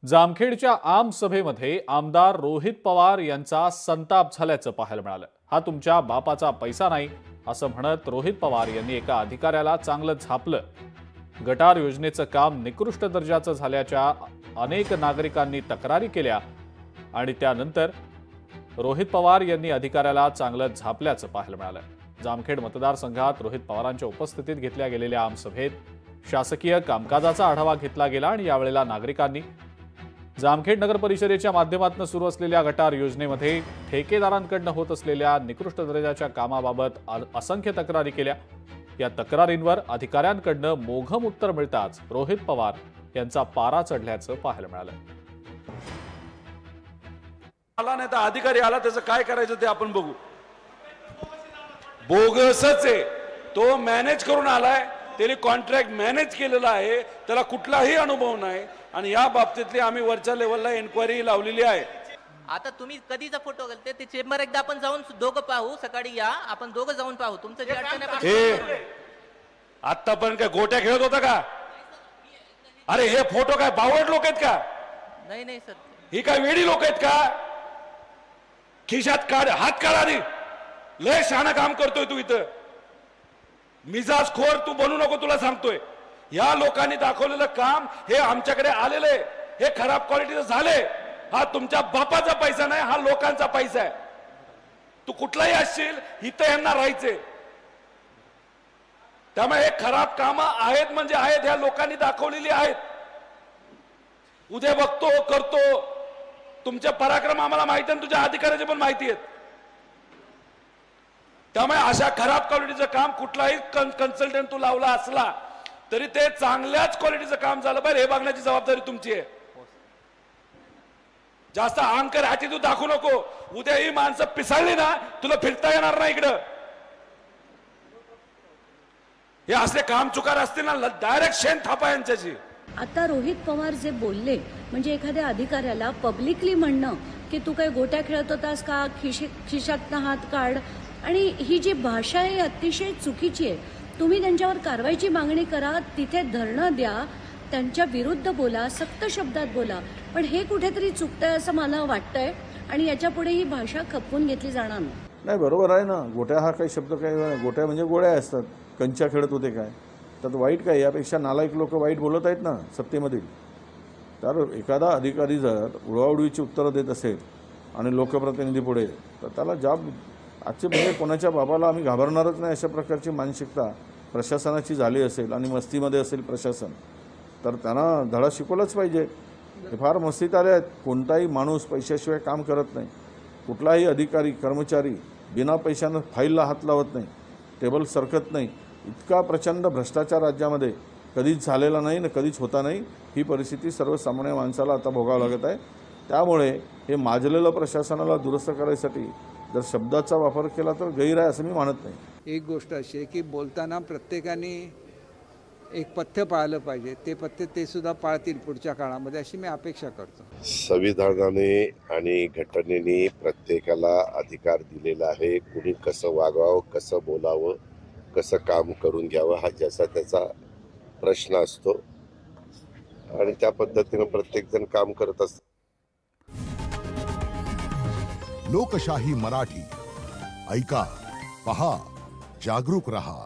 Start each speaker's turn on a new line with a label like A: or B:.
A: जामखेडच्या आम सभेमध्ये आमदार रोहित पवार यांचा संताप झाल्याचं पाहायला मिळालं। हा तुमच्या बापाचा पैसा नाही असं म्हणत रोहित पवार यांनी एका अधिकाऱ्याला चांगलं झापलं। गटार योजनेचं काम निकृष्ट दर्जाचं झाल्याच्या अनेक नागरिकांनी तक्रारी केल्या आणि त्यानंतर रोहित पवार यांनी अधिकाऱ्याला चांगलं झापल्याचं पाहायला मिळालं। जामखेड मतदारसंघात रोहित पवारांच्या उपस्थितीत घेतल्या गेलेल्या आम सभेत शासकीय कामकाजाचा आढावा घेतला गेला आणि यावेळेला नागरिकांनी जामखेड नगर परिषदेच्या माध्यमातून सुरू असलेल्या गटार योजनेमध्ये ठेकेदारांकडून होत असलेल्या निकृष्ट दर्जाच्या कामाबाबत असंख्य तक्रारी केल्या। या तक्रारींवर अधिकाऱ्यांकडून मोघम उत्तर मिळताच रोहित पवार यांचा पारा चढल्याचं पाहायला मिळालं।
B: आला नाही तर अधिकारी आला त्याचं काय करायचं ते आपण बघू। बोगसच आहे तो, मॅनेज करून आलाय, त्याने कॉन्ट्रॅक्ट मॅनेज केलेला आहे, त्याला कुठलाही अनुभव नाही आणि या बाबतीतली आम्ही वरच्या लेवलला एन्क्वायरी लावलेली आहे।
C: आता तुम्ही कधीचा फोटो घालते ते चेंबर एकदा आपण जाऊन दोघं पाहू, सकाळी या आपण दोघं जाऊन पाहू तुमचं जे अडचण आहे।
B: हे आतापर्यंत काय गोट्या खेळत होता का? अरे हे फोटो काय बावड लोक आहेत का?
C: नाही नाही सर,
B: ही काय वेडी लोक आहेत का? खिशात काढ, हात काढ आधी, लय शहाणा काम करतोय तू इथं, मिजाज खोर तू बनू नको, तुला सांगतोय। या लोकांनी दाखवलेलं काम हे आमच्याकडे आलेले, हे खराब क्वालिटीचं झाले। हा तुमच्या बापाचा पैसा नाही, हा लोकांचा पैसा आहे। तू कुठलाही असशील इथं यांना राहायचे, त्यामुळे हे खराब कामं आहेत म्हणजे आहेत, ह्या लोकांनी दाखवलेली आहेत। उद्या बघतो करतो, तुमचे पराक्रम आम्हाला माहिती आहे, तुझ्या अधिकाऱ्याचे पण माहिती आहेत। त्यामुळे अशा खराब क्वालिटीचं काम कुठलाही कन्सल्टंट तू लावला असला तरी ते चांगल्याच क्वालिटीचं काम झालं पाहिजे, हे बघण्याची जबाबदारी तुमची आहे। जास्त अहंकार ॲटिट्यूड दाखवू नको, उद्या ही माणसं पिसाळली ना तुला फिरता येणार नाही इकडं। हे असले काम चुकार असतील ना डायरेक्ट शेण थापा यांच्याशी।
D: आता रोहित पवार जे बोलले म्हणजे एखाद्या अधिकाऱ्याला पब्लिकली म्हणणं की तू काय गोट्या खेळत होतास का, खिशातनं हात काढ, आणि ही जी भाषा आहे अतिशय चुकीची आहे। तुम्ही त्यांच्यावर कारवाईची मागणी करा, तिथे धरणं द्या, त्यांच्या विरुद्ध बोला, सक्त शब्दात बोला, पण हे कुठेतरी चुकतंय असं मला वाटतंय आणि याच्या पुढे ही भाषा खपवून घेतली जाणार
E: नाही। बरोबर आहे ना, गोट्या हा काही शब्द काय, गोट्या म्हणजे गोळ्या असतात, कंच्या खेळत होते काय, त्यात वाईट काय? यापेक्षा नालायक लोक वाईट बोलत आहेत ना सत्तेमधील। तर एखादा अधिकारी जर उडवाउडवीची उत्तरं देत असेल आणि लोकप्रतिनिधी पुढे, तर त्याला जाब आजचे म्हणजे कोणाच्या बाबाला आम्ही घाबरणारच नाही अशा प्रकारची मानसिकता प्रशासनाची झाली असेल आणि मस्तीमध्ये असेल प्रशासन, तर त्यांना धडा शिकवलाच पाहिजे। हे फार मस्तीत आले आहेत। कोणताही माणूस पैशाशिवाय काम करत नाही, कुठलाही अधिकारी कर्मचारी बिना पैशानं फाईलला हात लावत नाही, टेबल सरकत नाही। इतका प्रचंड भ्रष्टाचार राज्यामध्ये कधीच झालेला नाही ना कधीच होता नाही। ही परिस्थिती सर्वसामान्य माणसाला आता भोगावं लागत आहे। त्यामुळे हे माजलेलं प्रशासनाला दुरुस्त करायसाठी जर शब्दाचा वापर केला तर गैर आहे असं मी मानत नाही।
F: एक गोष्ट अशी आहे की बोलताना प्रत्येकाने एक पथ्य पाळलं पाहिजे, ते पथ्य ते सुद्धा पाळतील पुढच्या काळामध्ये अशी मी अपेक्षा करतो।
G: संविधानाने आणि घटनेने प्रत्येकाला अधिकार दिलेला आहे, कुणी कसं वागावं, कसं बोलावं, कसं काम करून घ्यावं, हा ज्याचा त्याचा प्रश्न असतो आणि त्या पद्धतीने प्रत्येकजण काम करत असतो।
H: लोकशाही मराठी ऐका, पहा, जागरूक रहा।